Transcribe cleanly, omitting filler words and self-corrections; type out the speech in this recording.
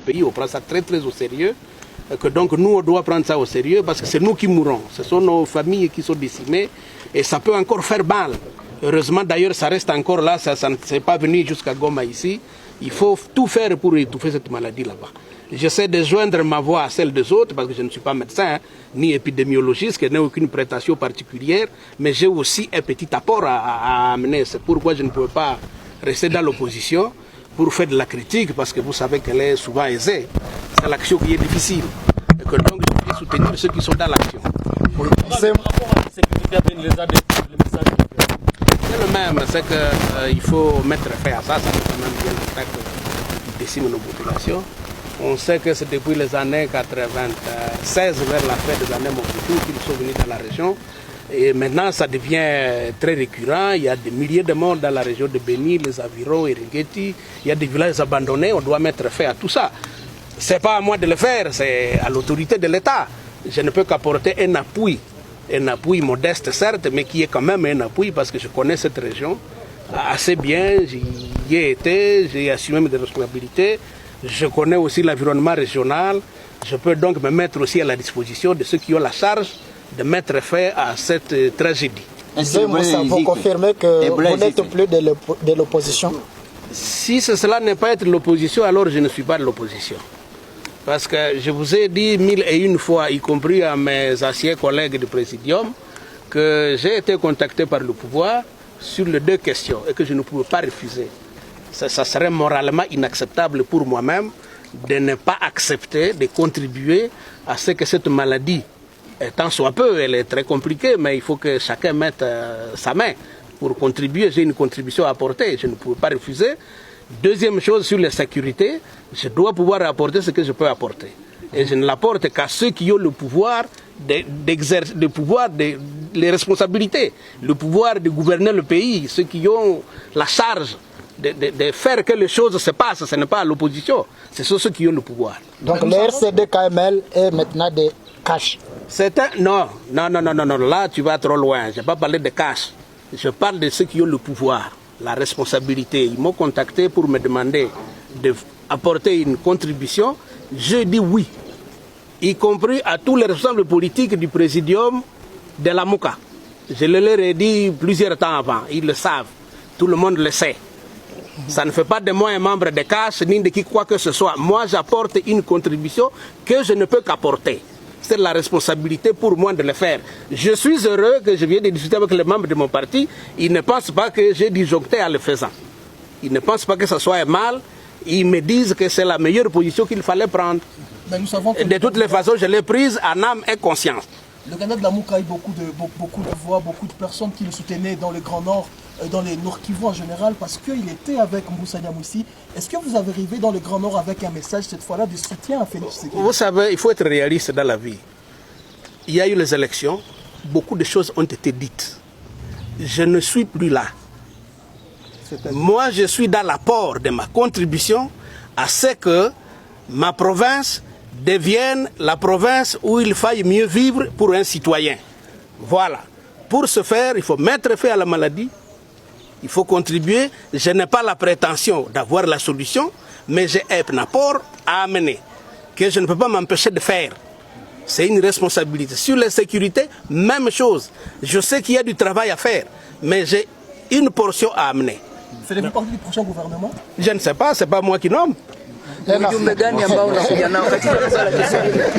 pays, on prend ça très très au sérieux. Que donc nous, on doit prendre ça au sérieux parce que c'est nous qui mourrons. Ce sont nos familles qui sont décimées et ça peut encore faire mal. Heureusement d'ailleurs, ça reste encore là, ça ne s'est pas venu jusqu'à Goma ici. Il faut tout faire pour étouffer cette maladie là-bas. J'essaie de joindre ma voix à celle des autres parce que je ne suis pas médecin, ni épidémiologiste, je n'ai aucune prestation particulière, mais j'ai aussi un petit apport à amener. C'est pourquoi je ne peux pas rester dans l'opposition pour faire de la critique parce que vous savez qu'elle est souvent aisée. C'est l'action qui est difficile. Et que donc je vais soutenir ceux qui sont dans l'action. C'est le même, c'est qu'il faut mettre fin à ça, ça fait quand même bien longtemps qui décime nos populations. On sait que c'est depuis les années 96 vers la fin des années Mobutu qu'ils sont venus dans la région. Et maintenant, ça devient très récurrent. Il y a des milliers de morts dans la région de Beni, les environs, Eringeti. Il y a des villages abandonnés. On doit mettre fin à tout ça. Ce n'est pas à moi de le faire, c'est à l'autorité de l'État. Je ne peux qu'apporter un appui modeste certes, mais qui est quand même un appui parce que je connais cette région assez bien. J'y ai été, j'ai assumé mes responsabilités. Je connais aussi l'environnement régional. Je peux donc me mettre aussi à la disposition de ceux qui ont la charge de mettre fin à cette tragédie. Vous confirmez que vous n'êtes plus de l'opposition? Si cela n'est pas être l'opposition, alors je ne suis pas de l'opposition. Parce que je vous ai dit 1001 fois, y compris à mes anciens collègues du Présidium, que j'ai été contacté par le pouvoir sur les deux questions et que je ne pouvais pas refuser. Ça serait moralement inacceptable pour moi-même de ne pas accepter, de contribuer à ce que cette maladie, tant soit peu, elle est très compliquée, mais il faut que chacun mette sa main pour contribuer. J'ai une contribution à apporter, je ne pouvais pas refuser. Deuxième chose, sur la sécurité, je dois pouvoir apporter ce que je peux apporter. Et je ne l'apporte qu'à ceux qui ont le pouvoir d'exercer, les responsabilités, le pouvoir de gouverner le pays, ceux qui ont la charge de faire que les choses se passent. Ce n'est pas l'opposition, ce sont ceux qui ont le pouvoir. Donc le RCD-KML est maintenant des cash. Non, là tu vas trop loin. Je n'ai pas parlé de cash. Je parle de ceux qui ont le pouvoir, la responsabilité. Ils m'ont contacté pour me demander d'apporter une contribution. Je dis oui, y compris à tous les responsables politiques du Présidium de la Mouka. Je le leur ai dit plusieurs temps avant, ils le savent, tout le monde le sait. Ça ne fait pas de moi un membre de CAS ni de qui quoi que ce soit. Moi, j'apporte une contribution que je ne peux qu'apporter. C'est la responsabilité pour moi de le faire. Je suis heureux que je vienne de discuter avec les membres de mon parti. Ils ne pensent pas que j'ai disjoncté en le faisant. Ils ne pensent pas que ça soit mal. Ils me disent que c'est la meilleure position qu'il fallait prendre. Mais nous savons que de toutes les façons, je l'ai prise en âme et conscience. Le candidat de la Mouka a eu beaucoup de voix, beaucoup de personnes qui le soutenaient dans le Grand Nord, dans les Nord-Kivu en général, parce qu'il était avec Moussa Niamoussi. Est-ce que vous avez arrivé dans le Grand Nord avec un message, cette fois-là, de soutien à Félix Tshisekedi? Vous savez, il faut être réaliste dans la vie. Il y a eu les élections, beaucoup de choses ont été dites. Je ne suis plus là. Moi, je suis dans l'apport de ma contribution à ce que ma province devienne la province où il faille mieux vivre pour un citoyen. Voilà. Pour ce faire, il faut mettre fin à la maladie. Il faut contribuer. Je n'ai pas la prétention d'avoir la solution, mais j'ai un apport à amener que je ne peux pas m'empêcher de faire. C'est une responsabilité. Sur la sécurité, même chose. Je sais qu'il y a du travail à faire, mais j'ai une portion à amener. Faites-vous partie du prochain gouvernement? Je ne sais pas, ce n'est pas moi qui nomme.